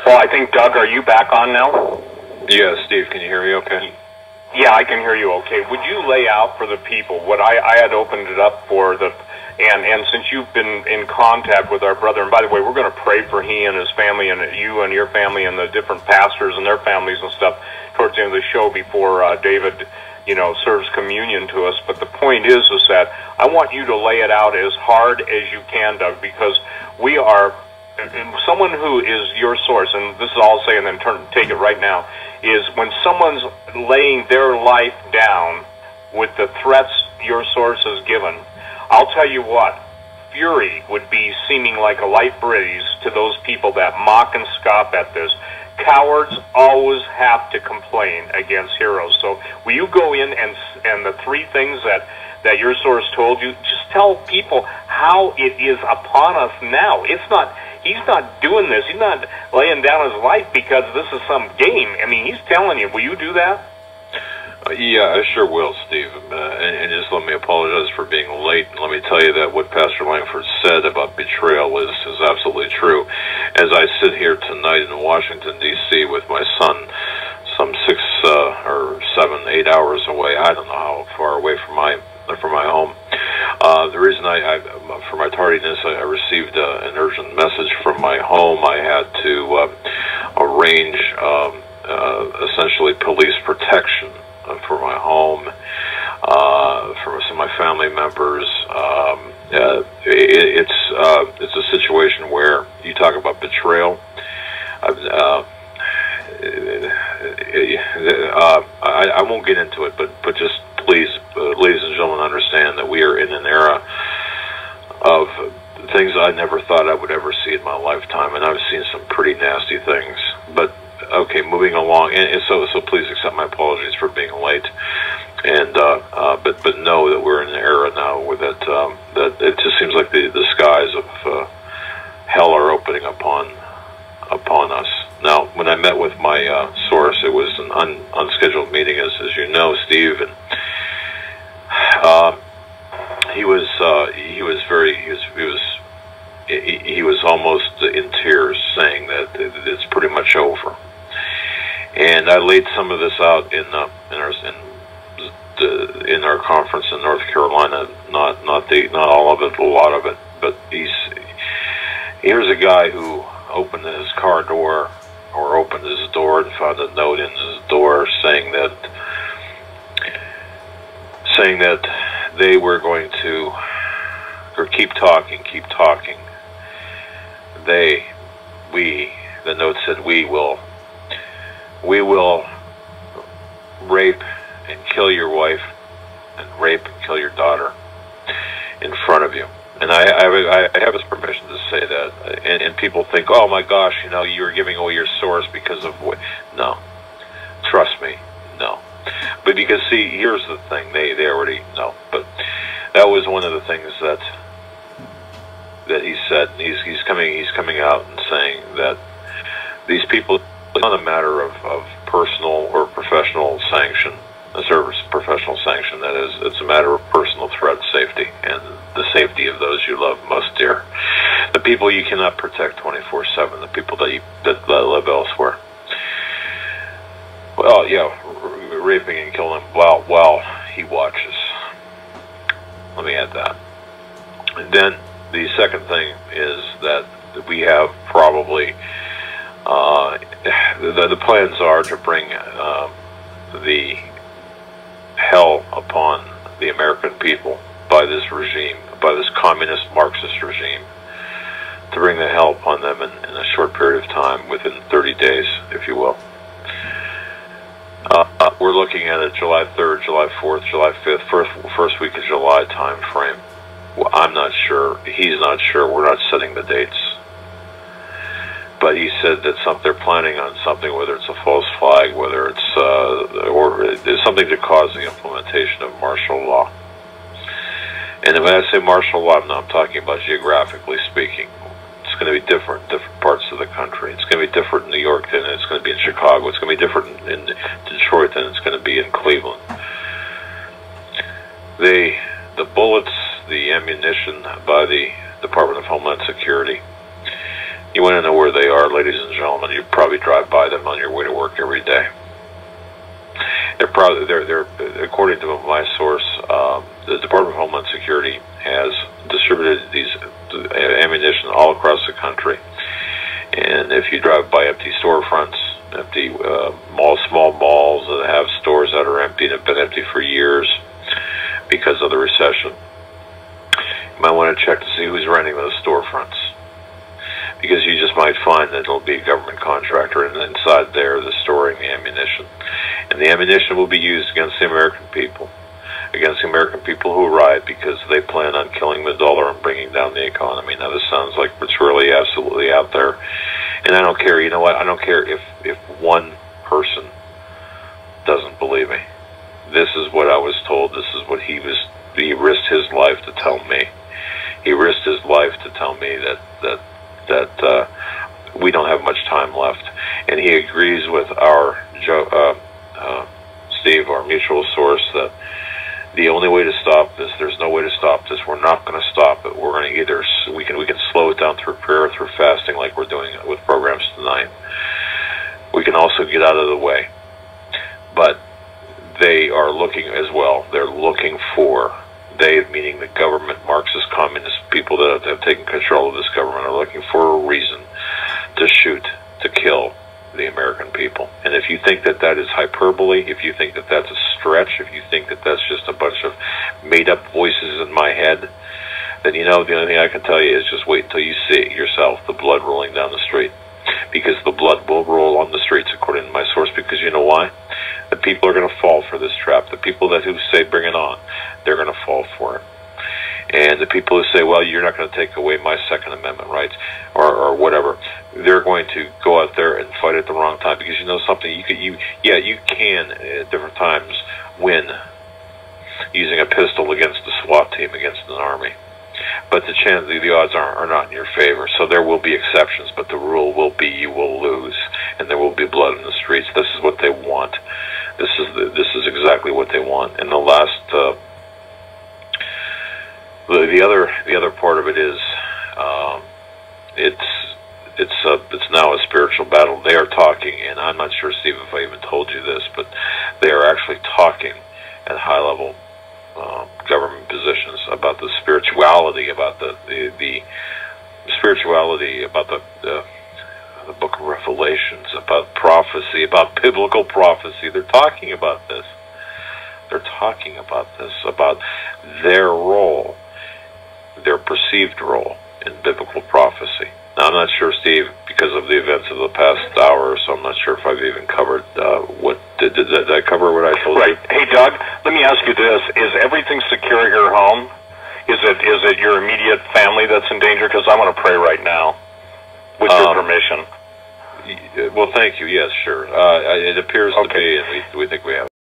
Well, I think, Doug, are you back on now? Yeah, Steve, can you hear me okay? Yeah, I can hear you okay. Would you lay out for the people what I had opened it up for, and since you've been in contact with our brother, and by the way, we're going to pray for he and his family, and you and your family, and the different pastors and their families and stuff towards the end of the show before David, serves communion to us. But the point is that I want you to lay it out as hard as you can, Doug, because we are someone who is your source, and this is all I'll say, and then take it right now, is when someone's laying their life down with the threats your source has given, I'll tell you what, fury would be seeming like a light breeze to those people that mock and scoff at this. Cowards always have to complain against heroes. So will you go in and the three things that your source told you, just tell people how it is upon us now. He's not doing this. He's not laying down his life because this is some game. I mean, he's telling you. Will you do that? Yeah, I sure will, Steve. And just let me apologize for being late. And let me tell you that what Pastor Langford said about betrayal is absolutely true. As I sit here tonight in Washington, D.C. with my son, some 6 or 7, 8 hours away, I don't know how far away from my home. The reason for my tardiness, I received an urgent message from my home. I had to arrange essentially police protection for my home, for some of my family members. It's a situation where you talk about betrayal. I won't get into it, but just please, ladies and gentlemen, understand that we are in an era of things I never thought I would ever see in my lifetime, and I've seen some pretty nasty things. But okay, moving along, and so please accept my apologies for being late. And but know that we're in an era now where that it just seems like the skies of hell are opening upon us. Now, when I met with my source, it was an unscheduled meeting, as you know, Steve, and he was almost in tears, saying that it's pretty much over. And I laid some of this out in our conference in North Carolina. Not all of it, a lot of it. But here's a guy who opened his car door, or opened his door and found a note in his door saying that they were going to, or keep talking. The note said, we will rape and kill your wife and rape and kill your daughter in front of you. And I have his permission to say that. And people think, oh my gosh, you're giving away your source because of what? No. Trust me, no. But because, see, here's the thing, they already know. But that was one of the things that he said. He's coming out and saying that these people, it's not a matter of personal or professional sanction, a service professional sanction, that is. It's a matter of personal threat safety and the safety of those you love most dear. The people you cannot protect 24/7, the people that live elsewhere. Well, yeah, raping and killing while he watches. Let me add that. And then the second thing is that we have probably the plans are to bring the hell upon the American people by this regime, by this communist Marxist regime, to bring the hell upon them in a short period of time, within 30 days, if you will. We're looking at a July 3rd, July 4th, July 5th, first week of July time frame. Well, I'm not sure. He's not sure. We're not setting the dates. But he said that they're planning on something, whether it's a false flag, whether it's or there's something to cause the implementation of martial law. And when I say martial law, I'm talking about geographically speaking. It's going to be different parts of the country. It's going to be different in New York than it's going to be in Chicago. It's going to be different in Detroit than it's going to be in Cleveland. The bullets, the ammunition by the Department of Homeland Security, you want to know where they they are, ladies and gentlemen. You probably drive by them on your way to work every day. They're according to my source, the Department of Homeland Security has distributed these ammunition all across the country. And if you drive by empty storefronts, empty small malls that have stores that are empty and have been empty for years because of the recession, you might want to check to see who's renting those storefronts, because you just might find that it'll be a government contractor, and inside there they're storing the ammunition. And the ammunition will be used against the American people who riot because they plan on killing the dollar and bringing down the economy. Now, this sounds like it's really absolutely out there. And I don't care, you know what, I don't care if one person doesn't believe me. This is what I was told. This is what he risked his life to tell me. He risked his life to tell me that we don't have much time left. And he agrees with our Steve, our mutual source, that the only way to stop this, there's no way to stop this. We're not going to stop it. We're going to either, we can slow it down through prayer, through fasting, like we're doing with programs tonight. We can also get out of the way. But they are looking as well. They're looking for, they, meaning the government, Marxist, communist people that have taken control of this government, are looking for a reason to shoot, to kill the American people. And if you think that that is hyperbole, if you think that that's a stretch, if you think that that's just a bunch of made-up voices in my head, then you know the only thing I can tell you is just wait until you see it yourself, the blood rolling down the street. Because the blood will roll on the streets, according to my source, because you know why? The people are going to fall for this trap. The people who say bring it on, they're going to fall for it. And the people who say, well, you're not going to take away my Second Amendment rights, or whatever, they're going to go out there and fight at the wrong time. Because you know something, you can at different times win using a pistol against a SWAT team, against an army. But the odds are not in your favor. So there will be exceptions, but the rule will be you will lose, and there will be blood in the streets. This is what they want. This is exactly what they want. And the last. The other part of it is it's now a spiritual battle. They are talking, and I'm not sure, Steve, if I even told you this, but they are actually talking at high level government positions about the spirituality, about the spirituality, about the Book of Revelations, about prophecy, about biblical prophecy. They're talking about this. They're talking about this, about their role, their perceived role in biblical prophecy. Now, I'm not sure, Steve, because of the events of the past hour or so, I'm not sure if I've even covered did I cover what I told you? Right. Hey, Doug, let me ask you this. Is everything secure at your home? Is it your immediate family that's in danger? Because I want to pray right now, with your permission. Well, thank you. Yes, sure. It appears to be, and we think we have